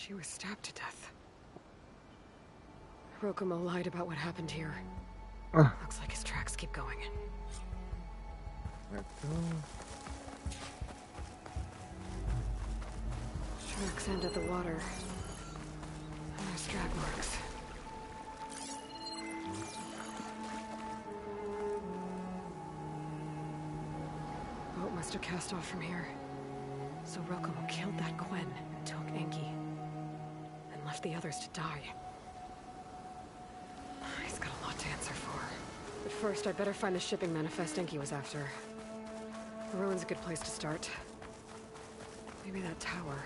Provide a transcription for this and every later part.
She was stabbed to death. Rokumo lied about what happened here. Looks like his tracks keep going. Let's go. Tracks end at the water. And there's drag marks. Boat must have cast off from here. So Rokumo killed that Quen and took Enki. And left the others to die. He's got a lot to answer for. But first, I'd better find the shipping manifest Enki was after. The ruin's a good place to start. Maybe that tower.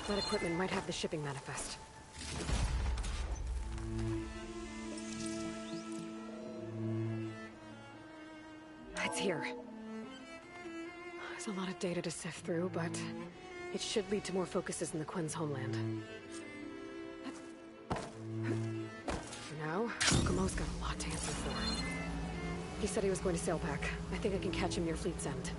That equipment might have the shipping manifest. It's here. There's a lot of data to sift through, but it should lead to more focuses in the Quen's homeland. For now, Rokumo's got a lot to answer for. He said he was going to sail back. I think I can catch him near Fleet's End.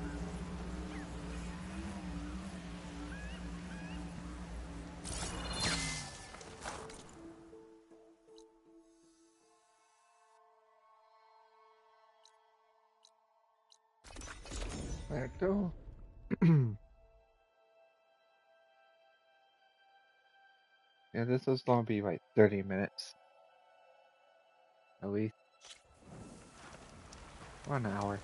There we go. Yeah, this was gonna be like 30 minutes. At least. 1 hour.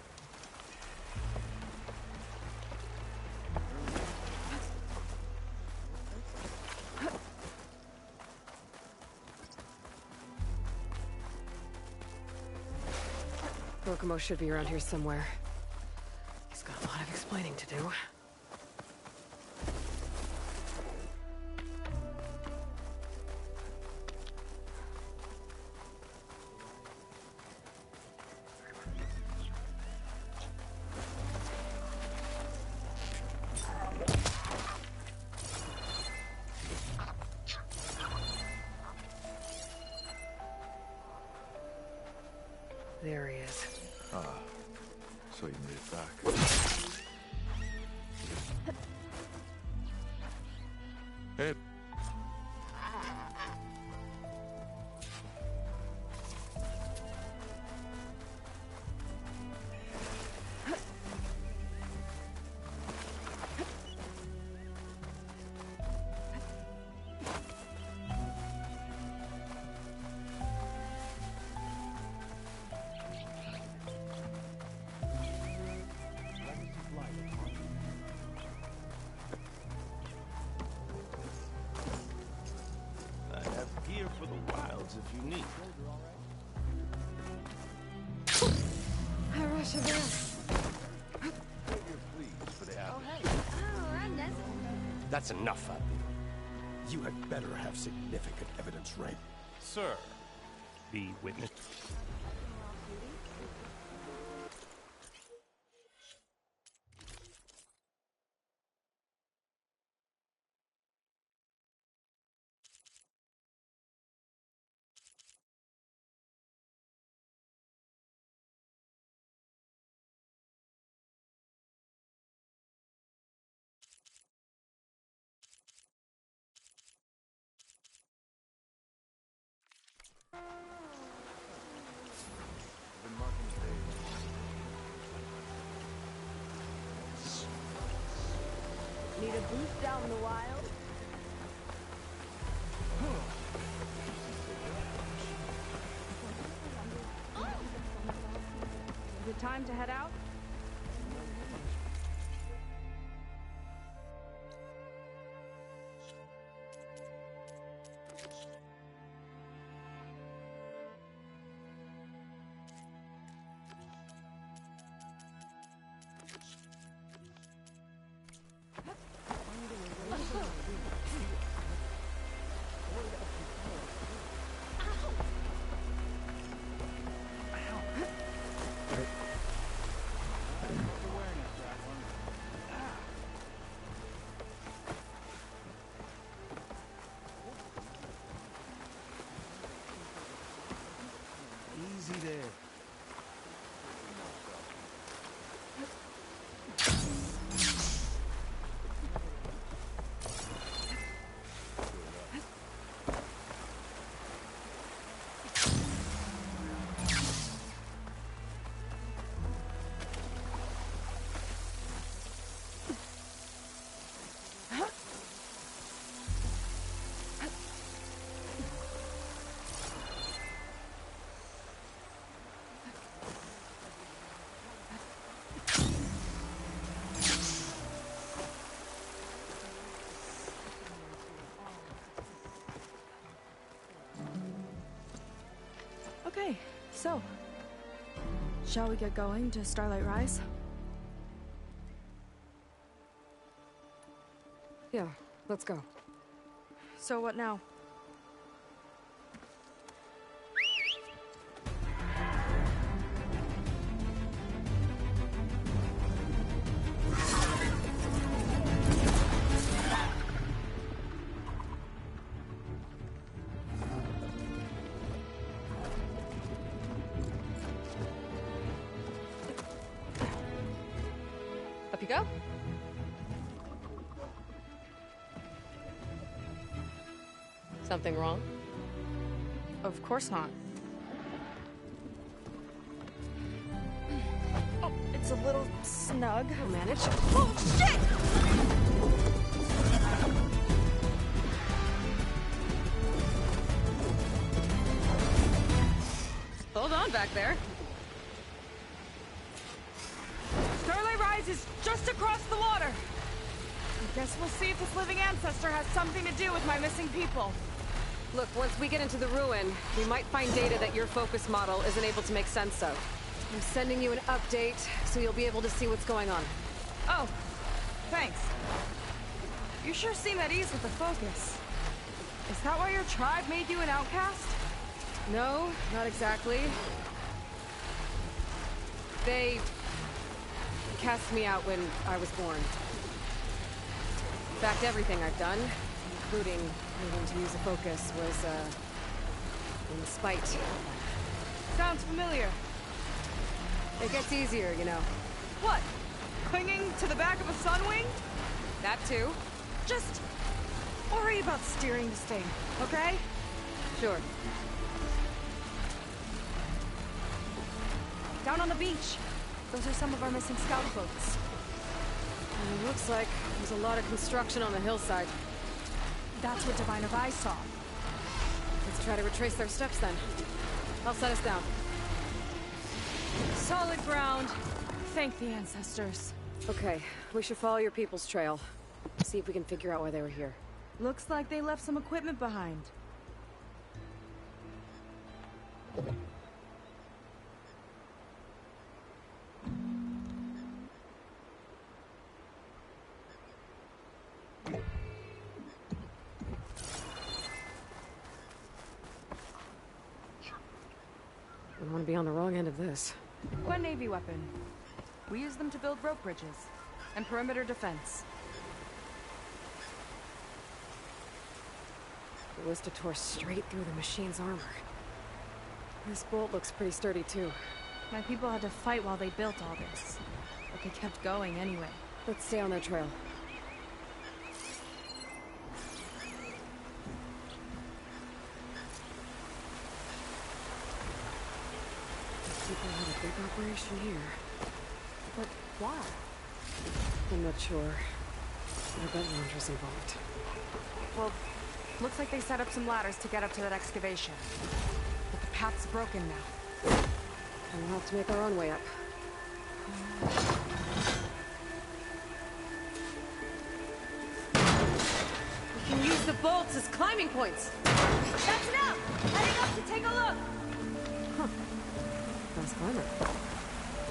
Rokumo should be around here somewhere. He's got a lot of explaining to do. There he is. Ah, so you made it back. Hey. For the wilds if you need. Hi, Russia there. For the Oh, hey. Oh, I'm Nessie. That's enough, Abby. You had better have significant evidence, right? Sir, the witness. Need a boost out in the wild? Time to head out? Easy there. Okay, so, shall we get going to Starlight Rise? Yeah, let's go. So what now? Up you go. Something wrong? Of course not. Oh, it's a little snug. I'll manage. Oh, shit! Hold on back there. Starlight Rise is just across the water. I guess we'll see if this living ancestor has something to do with my missing people. Look, once we get into the ruin, we might find data that your focus model isn't able to make sense of. I'm sending you an update, so you'll be able to see what's going on. Oh, thanks. You sure seem at ease with the focus. Is that why your tribe made you an outcast? No, not exactly. They cast me out when I was born. In fact, everything I've done, including needing to use a focus, was, in spite. Sounds familiar. It gets easier, you know. What? Clinging to the back of a sunwing? That too. Just worry about steering this thing, okay? Sure. Down on the beach. Those are some of our missing scout boats. It looks like there's a lot of construction on the hillside. That's what Divine of Eyes saw. Let's try to retrace their steps then. I'll set us down. Solid ground. Thank the ancestors. Okay, we should follow your people's trail. See if we can figure out why they were here. Looks like they left some equipment behind. I don't want to be on the wrong end of this. A Navy weapon. We use them to build rope bridges and perimeter defense. The Ballista tore straight through the machine's armor. This bolt looks pretty sturdy too. My people had to fight while they built all this, but they kept going anyway. Let's stay on their trail. People had a big operation here. But why? I'm not sure. I bet Landra's involved. Well, looks like they set up some ladders to get up to that excavation. But the path's broken now. And we'll have to make our own way up. We can use the bolts as climbing points. That's enough! Heading up to take a look! Huh. Fast climber.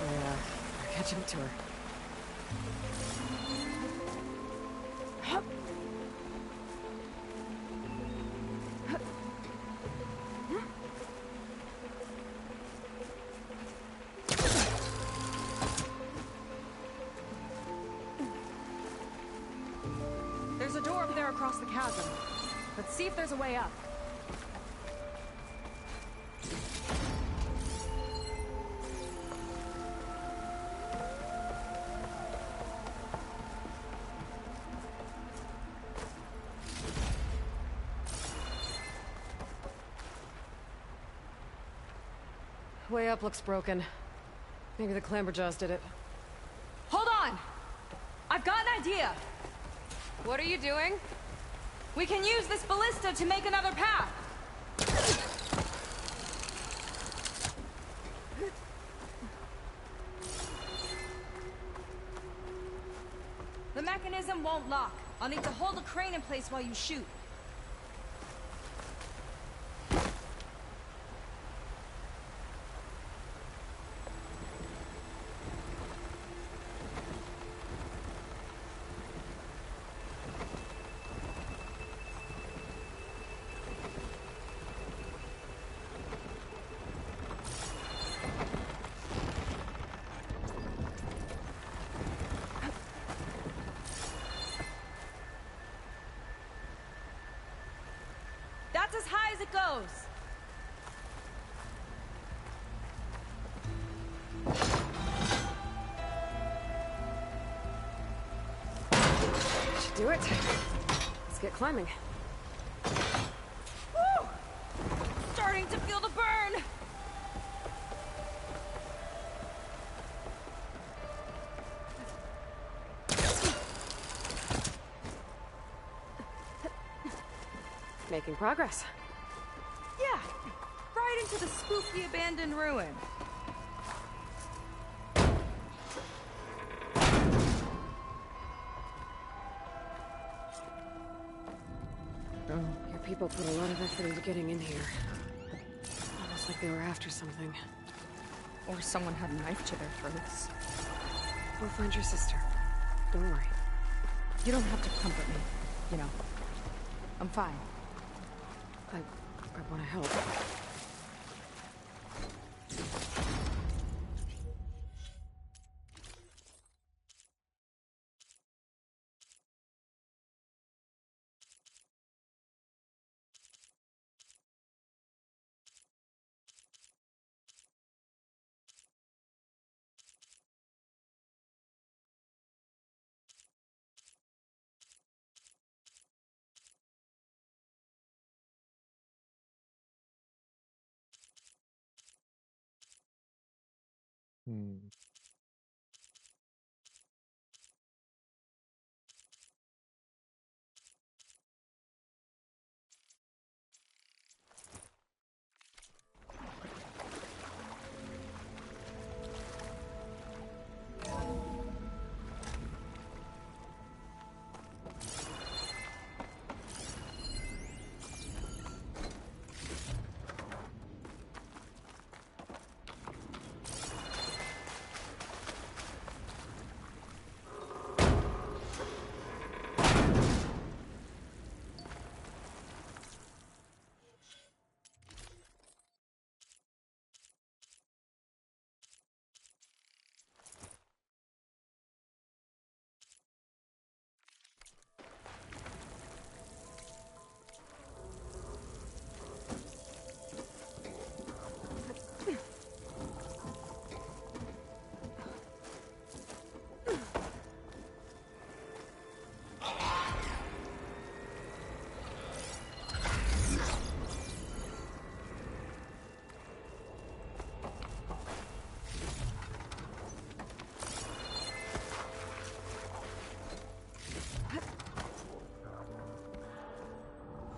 I'll catch up to her. Hup. There's a door up there across the chasm. Let's see if there's a way up. Way up looks broken. Maybe the clamberjaws did it. Hold on! I've got an idea! What are you doing? We can use this ballista to make another path! The mechanism won't lock. I'll need to hold the crane in place while you shoot. That's as high as it goes. Should do it. Let's get climbing. Woo! Starting to feel the burn. Making progress. Yeah, right into the spooky abandoned ruin. Oh, Your people put a lot of effort into getting in here. Almost like they were after something. Or someone had a knife to their throats. We'll find your sister. Don't worry. You don't have to comfort me, you know. I'm fine. I want to help. hmm.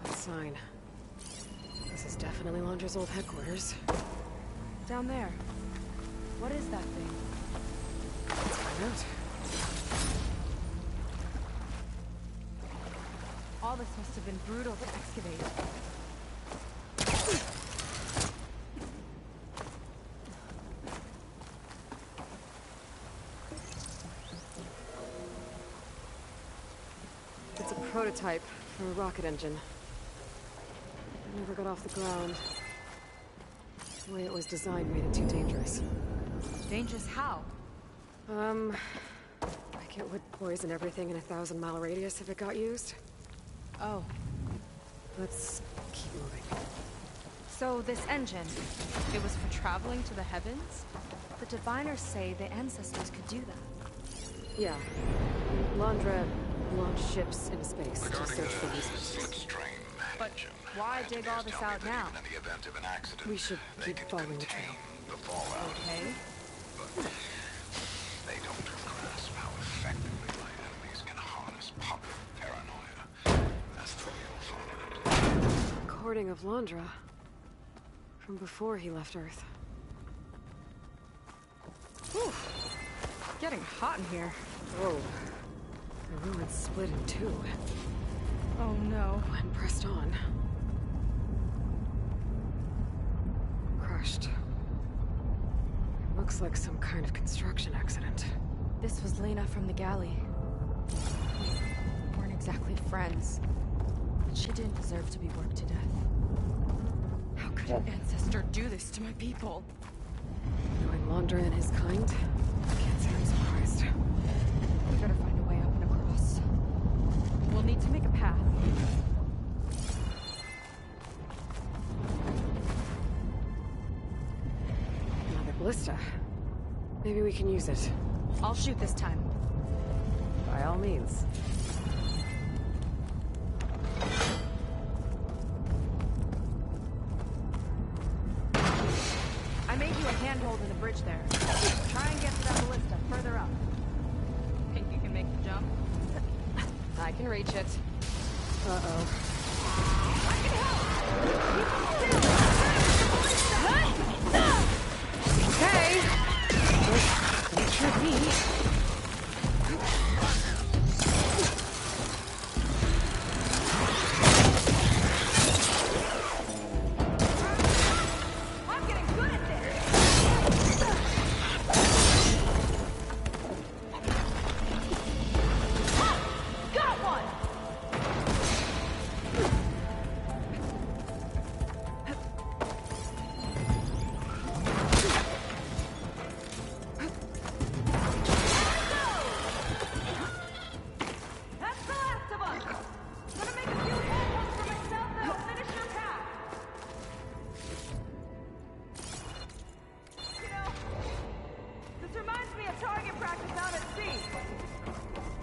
Sign. This is definitely Londra's old headquarters. Down there. What is that thing? out. All this must have been brutal to excavate. It's a prototype for a rocket engine. It never got off the ground. The way it was designed made it too dangerous. Dangerous how? Like it would poison everything in a 1,000-mile radius if it got used. Oh. Let's keep moving. So this engine, it was for traveling to the heavens? The diviners say the ancestors could do that. Yeah. Londra launched ships into space to search for resources. But why dig all this out now? We should keep following the trail. Okay. They don't grasp how effectively my enemies can harness popular paranoia. That's the real fun of it. Recording of Londra. From before he left Earth. Whew. Getting hot in here. Whoa. The ruins split in two. Oh no. And pressed on. Crushed. Looks like some kind of construction accident. This was Lena from the galley. We weren't exactly friends, but she didn't deserve to be worked to death. How could an ancestor do this to my people? Knowing Londra and his kind, I can't say I'm surprised. We better find a way up and across. We'll need to make a path. Another ballista. Maybe we can use it. I'll shoot this time. By all means. I made you a handhold in the bridge there. Try and get to that ballista further up. Think you can make the jump? I can reach it. Uh-oh. I can help! Okay. Don't hurt me. I'm getting good at this! Got one! That's the last of us! Gonna make a few handholds for myself, then I'll finish your path! You know, this reminds me of target practice out at sea.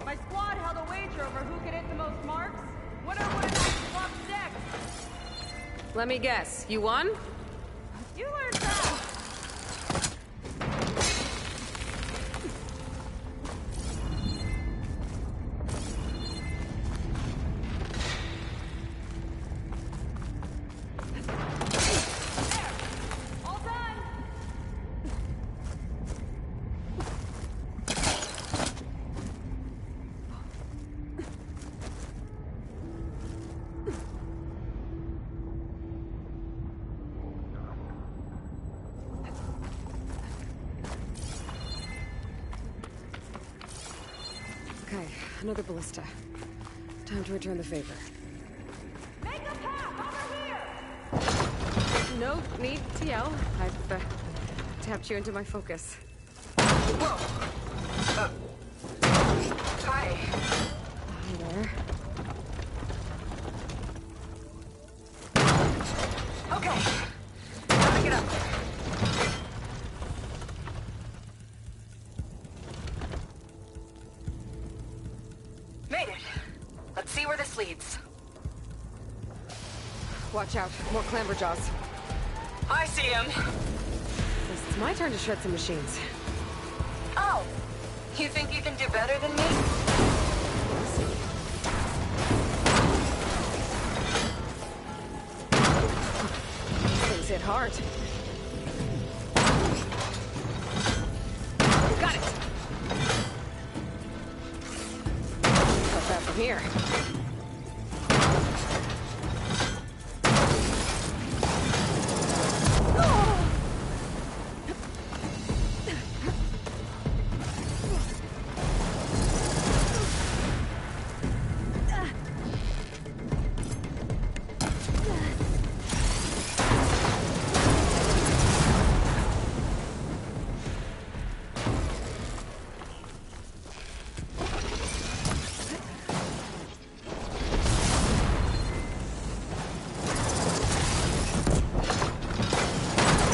My squad held a wager over who could hit the most marks. Winner would have swap decks. Let me guess. You won? You learned fast. There. All done. Okay, another ballista. Time to return the favor. Make a path over here. No need to yell. I've tapped you into my focus. Whoa! Hi. Hi there. Okay. Time to get up there. Made it. Let's see where this leads. Watch out. More clamberjaws. I see him. It's my turn to shred some machines. Oh, you think you can do better than me? These things hit hard. Got it. here.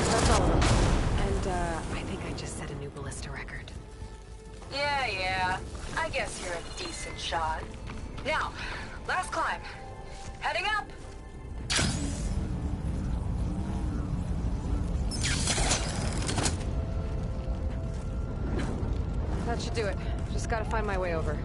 That's all of them. And, I think I just set a new ballista record. Yeah. I guess you're a decent shot. Now, last climb. Heading up. That should do it. Just gotta find my way over.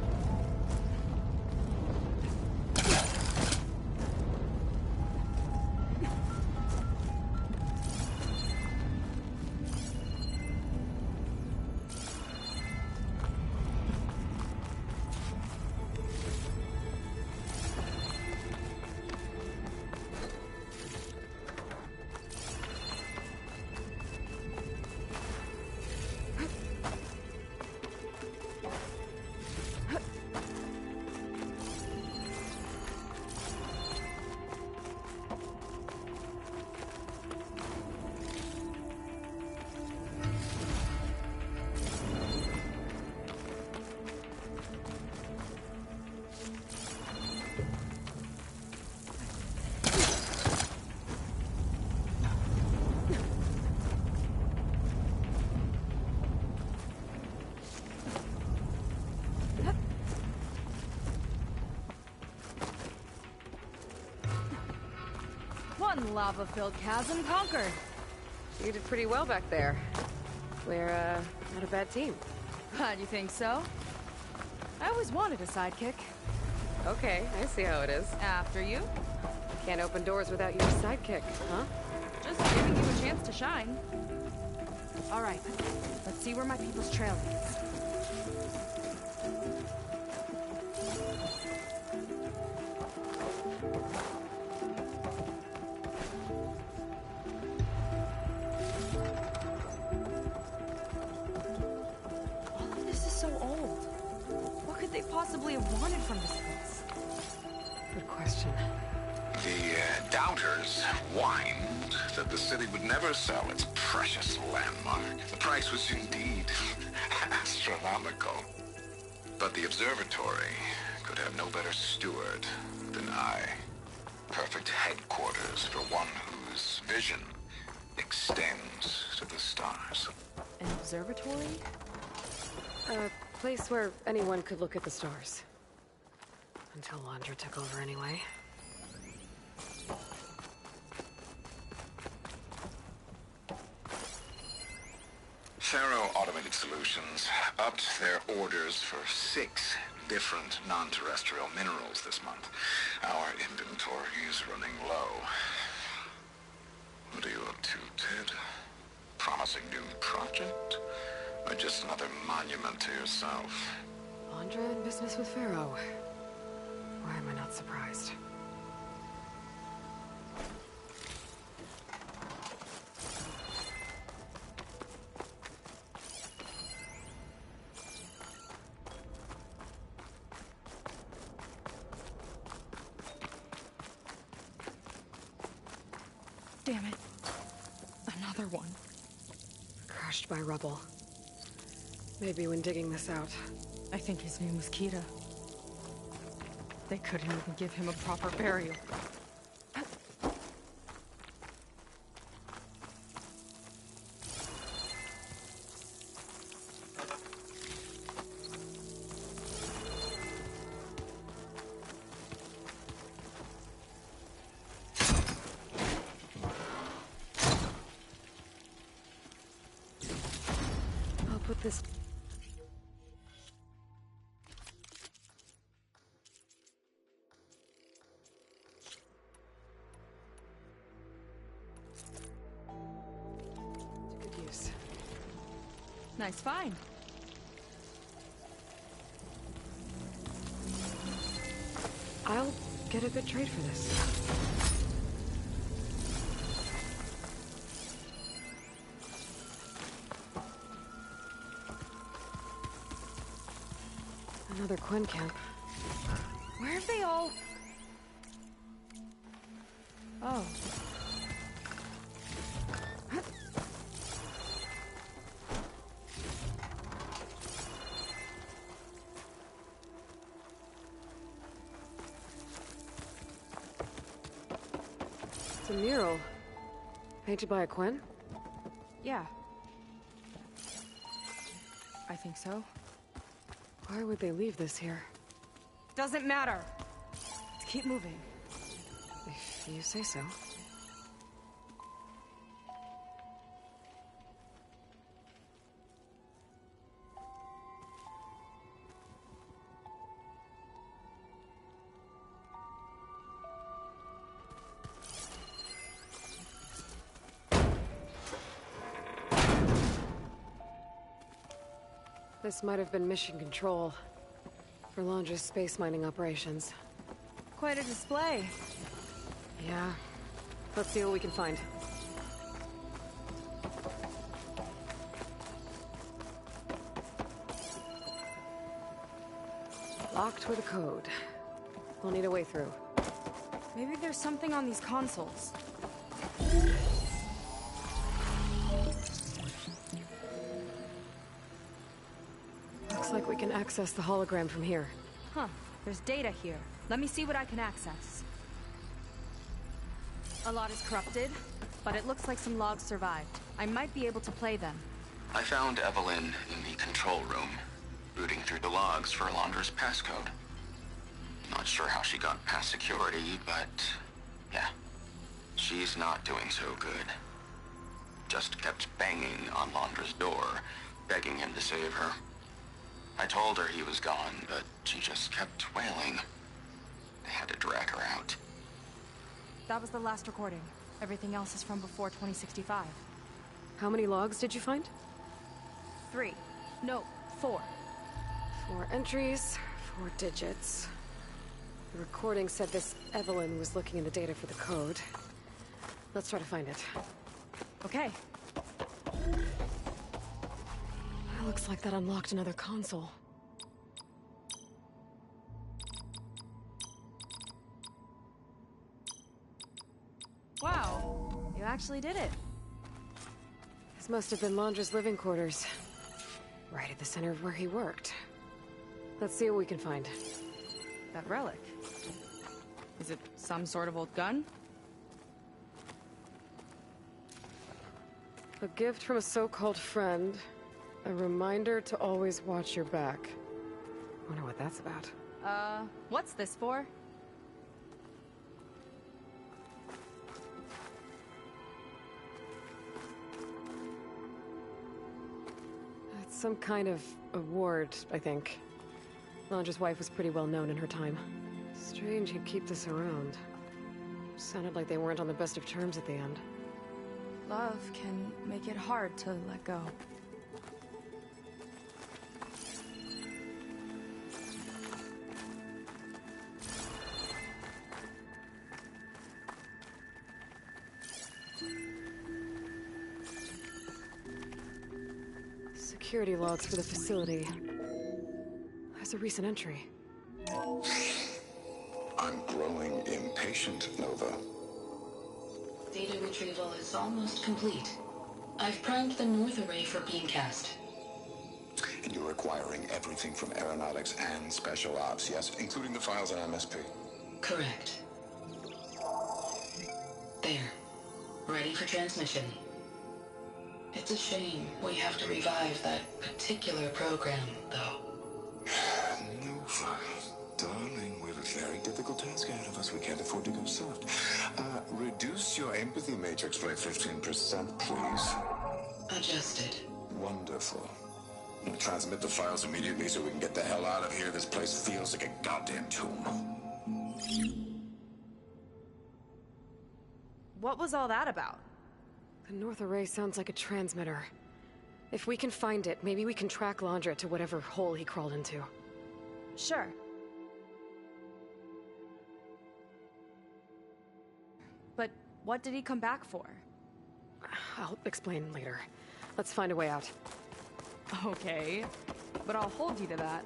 One lava-filled chasm conquered. You did pretty well back there. We're, not a bad team. You think so? I always wanted a sidekick. Okay, I see how it is. After you. Can't open doors without your sidekick, huh? Just giving you a chance to shine. All right, let's see where my people's trail leads. All of this is so old. What could they possibly have wanted from this place? Good question. The doubters whined that the city would never sell its precious landmark. The price was indeed astronomical. But the observatory could have no better steward than I. Perfect headquarters for one whose vision extends to the stars. An observatory? A place where anyone could look at the stars. Until Laundra took over anyway. Faro Automated Solutions upped their orders for 6 different non-terrestrial minerals this month. Our inventory is running low. What are you up to, Ted? Promising new project? Or just another monument to yourself? Laundra in business with Pharaoh. Why am I not surprised? Damn it. Another one. Crushed by rubble. Maybe when digging this out. I think his name was Kira. They couldn't even give him a proper burial. I'll put this... to good use. Nice find. I'll get a good trade for this. Another Quinn camp. Where have they all... Oh. It's a mural. Painted by a Quinn? Yeah. I think so. Why would they leave this here? Doesn't matter. Let's keep moving. If you say so. This might have been mission control for Londra's space mining operations. Quite a display. Yeah. Let's see what we can find. Locked with a code. We'll need a way through. Maybe there's something on these consoles. Looks like we can access the hologram from here. Huh. There's data here. Let me see what I can access. A lot is corrupted, but it looks like some logs survived. I might be able to play them. I found Evelyn in the control room, rooting through the logs for Alondra's passcode. Not sure how she got past security, but yeah, she's not doing so good. Just kept banging on Londra's door, begging him to save her. I told her he was gone, but she just kept wailing. I had to drag her out. That was the last recording. Everything else is from before 2065. How many logs did you find? 3. No, 4. 4 entries, 4 digits. The recording said this Evelyn was looking in the data for the code. Let's try to find it. Okay. It looks like that unlocked another console. Wow. You actually did it. This must have been Londra's living quarters. Right at the center of where he worked. Let's see what we can find. That relic. Is it some sort of old gun? A gift from a so-called friend. A reminder to always watch your back. Wonder what that's about. What's this for? It's some kind of award, I think. Londra's wife was pretty well known in her time. Strange he'd keep this around. Sounded like they weren't on the best of terms at the end. Love can make it hard to let go. Security logs for the facility. There's a recent entry. I'm growing impatient, Nova. Data retrieval is almost complete. I've primed the North Array for beamcast. And you're acquiring everything from aeronautics and special ops, yes? Including the files on MSP. Correct. There. Ready for transmission. It's a shame we have to revive that particular program, though. Nova, darling, we have a very difficult task ahead of us. We can't afford to go soft. Reduce your empathy matrix by 15%, please. Adjusted. Wonderful. Transmit the files immediately so we can get the hell out of here. This place feels like a goddamn tomb. What was all that about? The North Array sounds like a transmitter. If we can find it, maybe we can track Londra to whatever hole he crawled into. Sure. What did he come back for? I'll explain later. Let's find a way out. Okay, but I'll hold you to that.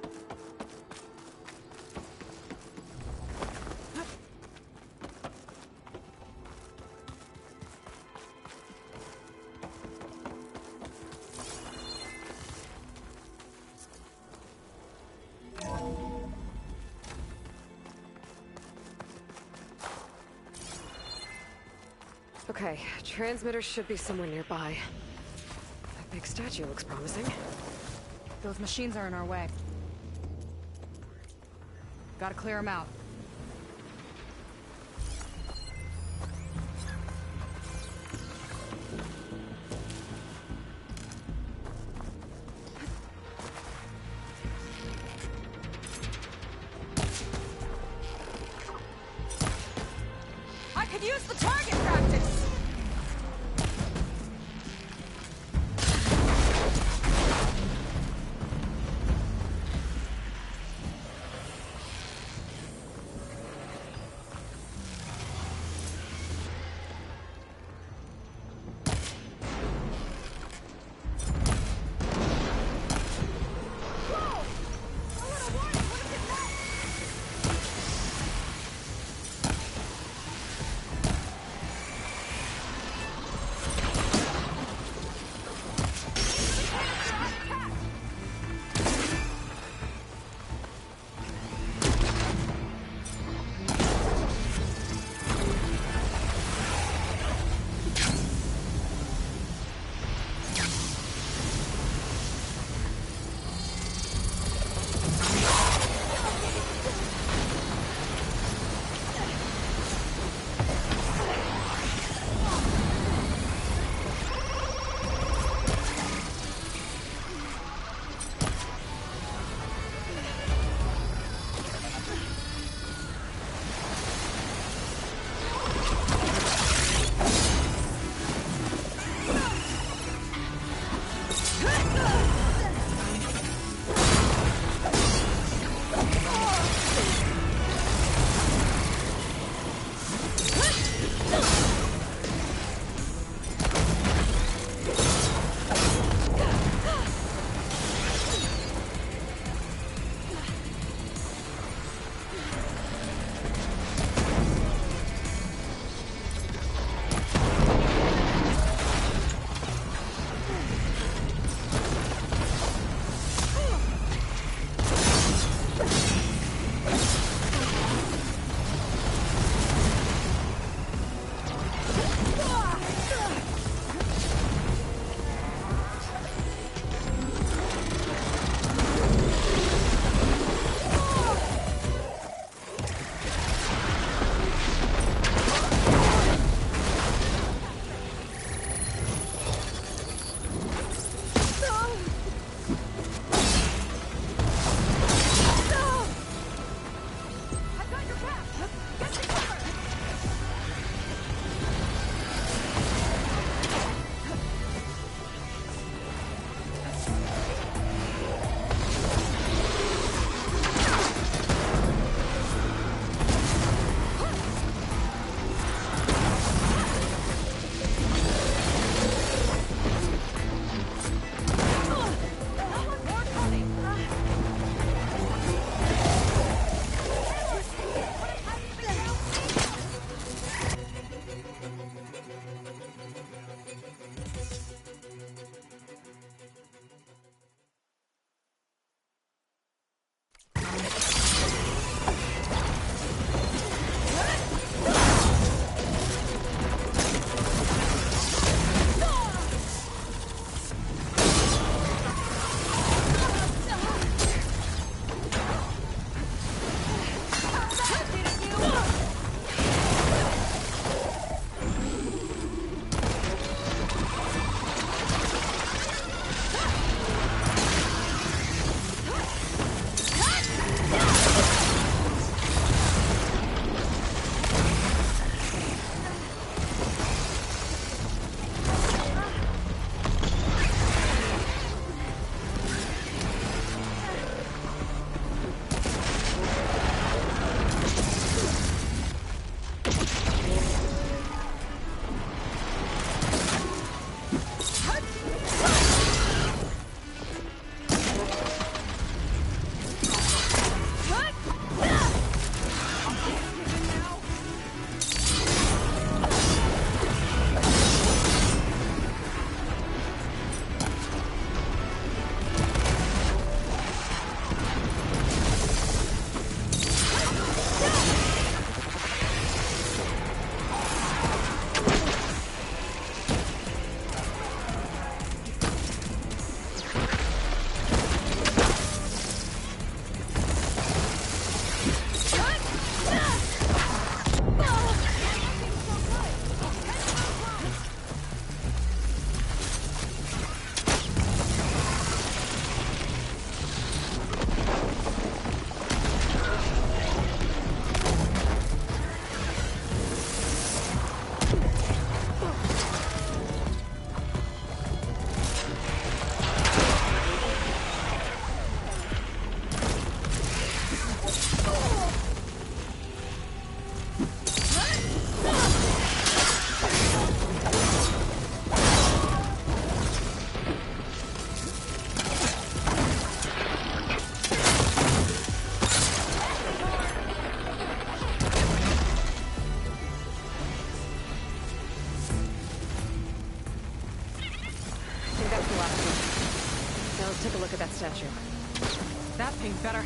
Okay, transmitter should be somewhere nearby. That big statue looks promising. Those machines are in our way. Gotta clear them out. I could use the target practice!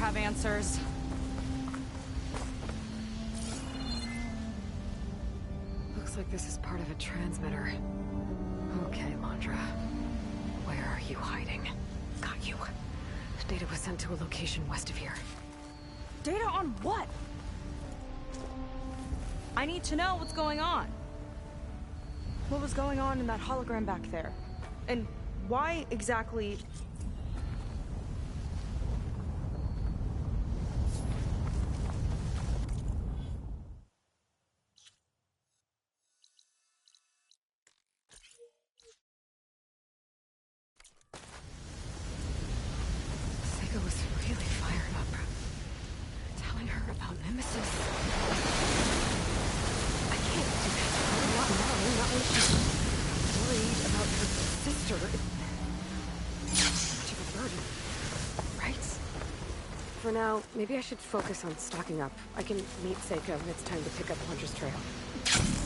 have answers. Looks like this is part of a transmitter. Okay, Landra. Where are you hiding? Got you. Data was sent to a location west of here. Data on what? I need to know what's going on. What was going on in that hologram back there? And why exactly... Sega was really fired up. Telling her about Nemesis. I can't do that. Not now, not when she's worried about her sister. It's much of a burden, right? For now, maybe I should focus on stocking up. I can meet Seika when it's time to pick up Hunter's trail.